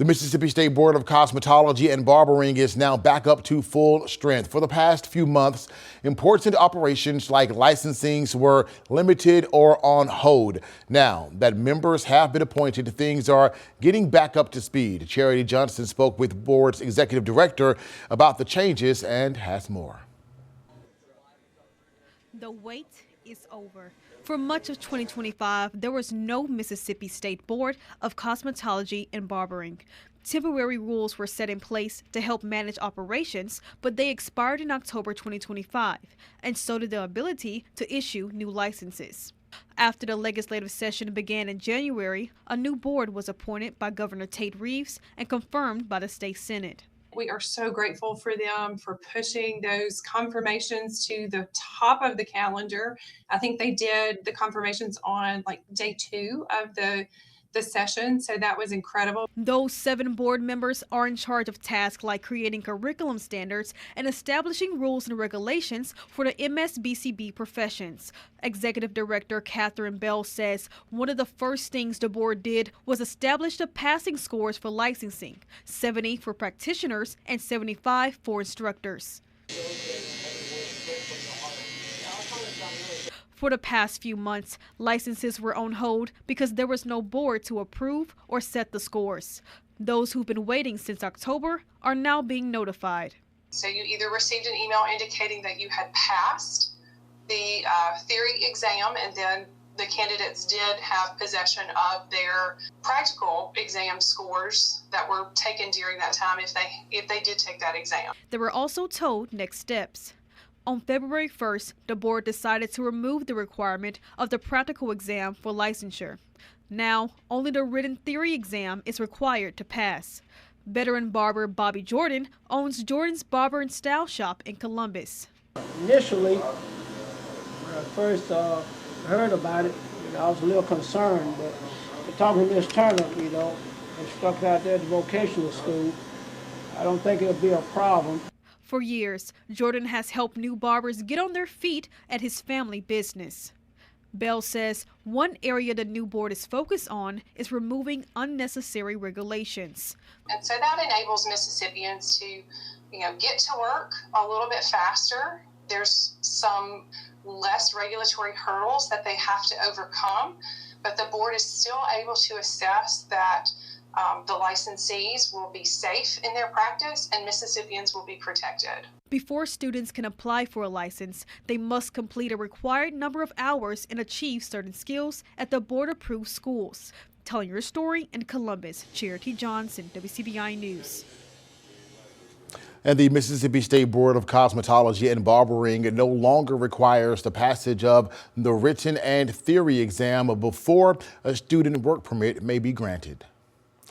The Mississippi State Board of Cosmetology and Barbering is now back up to full strength. For the past few months, important operations like licensings were limited or on hold. Now that members have been appointed, things are getting back up to speed. Charity Johnson spoke with board's executive director about the changes and has more. The wait is over. For much of 2025, there was no Mississippi State Board of Cosmetology and Barbering. Temporary rules were set in place to help manage operations, but they expired in October 2025, and so did the ability to issue new licenses. After the legislative session began in January, a new board was appointed by Governor-Tate-Reeves and confirmed by the state Senate. We are so grateful for them for pushing those confirmations to the top of the calendar. I think they did the confirmations on like day 2 of the session, so that was incredible. Those 7 board members are in charge of tasks like creating curriculum standards and establishing rules and regulations for the MSBCB professions. Executive Director Catherine Bell says one of the first things the board did was establish the passing scores for licensing, 70 for practitioners and 75 for instructors. For the past few months, licenses were on hold because there was no board to approve or set the scores. Those who've been waiting since October are now being notified. So you either received an email indicating that you had passed the theory exam, and then the candidates did have possession of their practical exam scores that were taken during that time if they did take that exam. They were also told next steps. On February 1st, the board decided to remove the requirement of the practical exam for licensure. Now, only the written theory exam is required to pass. Veteran barber Bobby Jordan owns Jordan's Barber and Style Shop in Columbus. Initially, when I first heard about it, I was a little concerned, but talking to Ms. Turner, instructor out there at the vocational school, I don't think it'll be a problem. For years, Jordan has helped new barbers get on their feet at his family business. Bell says one area the new board is focused on is removing unnecessary regulations. And so that enables Mississippians to, get to work a little bit faster. There's some less regulatory hurdles that they have to overcome, but the board is still able to assess that the licensees will be safe in their practice and Mississippians will be protected. Before students can apply for a license, they must complete a required number of hours and achieve certain skills at the board-approved schools. Telling your story in Columbus, Charity Johnson, WCBI News. And the Mississippi State Board of Cosmetology and Barbering no longer requires the passage of the written and theory exam before a student work permit may be granted.